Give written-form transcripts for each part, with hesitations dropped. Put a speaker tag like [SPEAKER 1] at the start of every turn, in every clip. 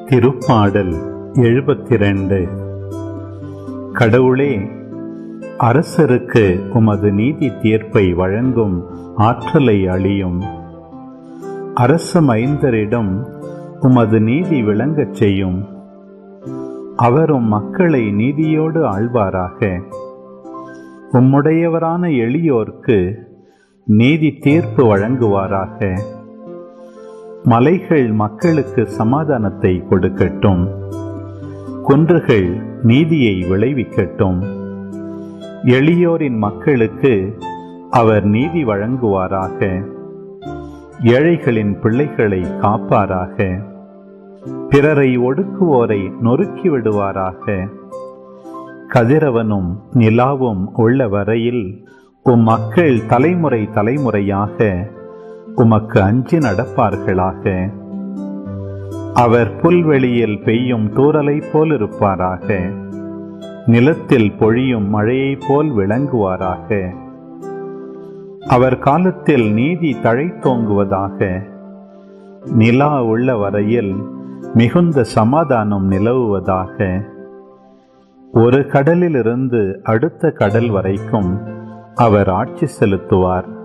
[SPEAKER 1] திருப்பாடல் 72. கடவுளே, அரசருக்கு உமது நீதி தீர்ப்பை வழங்கும் ஆற்றலை அளியும். அரச மைந்தரிடம் உமது நீதி விளங்கச் செய்யும். அவரும் மக்களை நீதியோடு ஆள்வாராக. உம்முடையவரான எளியோர்க்கு நீதி தீர்ப்பு வழங்குவாராக. மலைகள் மக்களுக்கு சமாதானத்தை கொடுக்கட்டும். குன்றுகள் நீதியை விளைவிக்கட்டும். எளியோரின் மக்களுக்கு அவர் நீதி வழங்குவாராக. ஏழைகளின் பிள்ளைகளை காப்பாராக. பிறரை ஒடுக்குவோரை நொறுக்கி விடுவாராக. கதிரவனும் நிலாவும் உள்ள வரையில் மக்கள் தலைமுறை தலைமுறையாக உமக்கு அஞ்சி நடப்பார்களாக. அவர் புல்வெளியில் பெய்யும் தூறலை போல் இருப்பாராக. நிலத்தில் பொழியும் மழையைப் போல் விளங்குவாராக. அவர் காலத்தில் நீதி தழைத்தோங்குவதாக. நிலா உள்ள வரையில் மிகுந்த சமாதானம் நிலவுவதாக. ஒரு கடலிலிருந்து அடுத்த கடல் வரைக்கும் அவர் ஆட்சி செலுத்துவார்.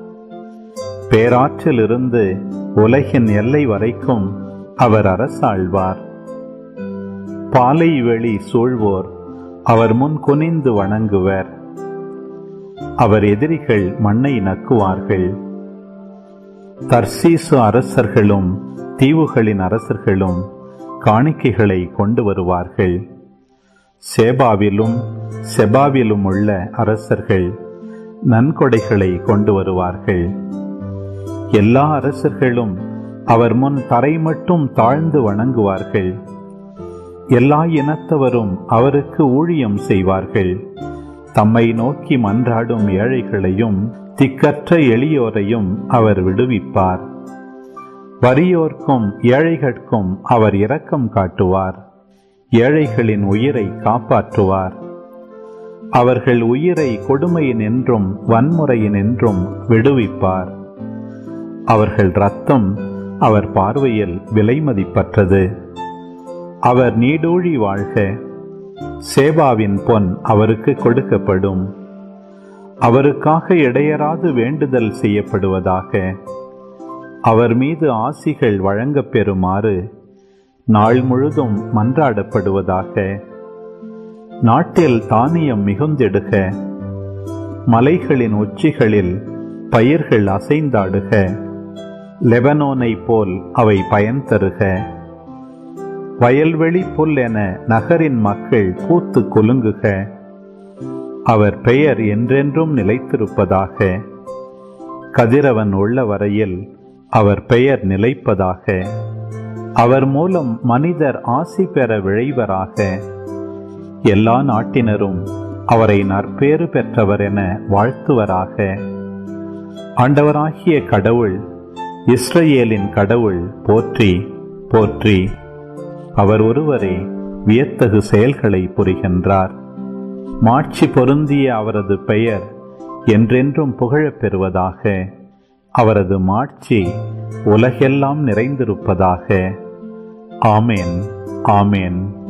[SPEAKER 1] பேராற்றிலிருந்து உலகின் எல்லை வரைக்கும் அவர் அரசாழ்வார். பாலை வெளி சூழ்வோர் அவர் முன் குனிந்து வணங்குவர். அவர் எதிரிகள் மண்ணை நக்குவார்கள். தர்சீசு அரசர்களும் தீவுகளின் அரசர்களும் காணிக்கைகளை கொண்டு வருவார்கள். சேபாவிலும் செபாவிலும் உள்ள அரசர்கள் நன்கொடைகளை கொண்டு வருவார்கள். எல்லா அரசர்களும் அவர் முன் தரை மட்டும் தாழ்ந்து வணங்குவார்கள். எல்லா இனத்தவரும் அவருக்கு ஊழியம் செய்வார்கள். தம்மை நோக்கி மன்றாடும் ஏழைகளையும் திக்கற்ற எளியோரையும் அவர் விடுவிப்பார். வறியோர்க்கும் ஏழைகட்கும் அவர் இரக்கம் காட்டுவார். ஏழைகளின் உயிரை காப்பாற்றுவார். அவர்கள் உயிரை கொடுமையினின்றும் வன்முறையினின்றும் விடுவிப்பார். அவர்கள் இரத்தம் அவர் பார்வையில் விலைமதிப்பற்றது. அவர் நீடூழி வாழ்க. சேபாவின் பொன் அவருக்கு கொடுக்கப்படும். அவருக்காக இடையராது வேண்டுதல் செய்யப்படுவதாக. அவர் மீது ஆசிகள் வழங்கப் பெறுமாறு நாள் முழுதும் மன்றாடப்படுவதாக. நாட்டில் தானியம் மிகுந்திடுக. மலைகளின் உச்சிகளில் பயிர்கள் அசைந்தாடுக. லெபனோனை போல் அவை பயன் தருக. வயல்வெளி புல் என நகரின் மக்கள் கூத்து குலுங்குக. அவர் பெயர் என்றென்றும் நிலைத்திருப்பதாக. கதிரவன் உள்ள வரையில் அவர் பெயர் நிலைப்பதாக. அவர் மூலம் மனிதர் ஆசி பெற விழைவராக. எல்லா நாட்டினரும் அவரை நற்பேறு பெற்றவர் என வாழ்த்துவராக. ஆண்டவராகிய கடவுள், இஸ்ரவேலின் கடவுள் போற்றி போற்றி. அவர் ஒருவரே வியத்தகு செயல்களை புரிகின்றார். மாட்சி பொருந்திய அவரது பெயர் என்றென்றும் புகழப் பெறுவதாக. அவரது மாட்சி உலகெல்லாம் நிறைந்திருப்பதாக. ஆமேன் ஆமேன்.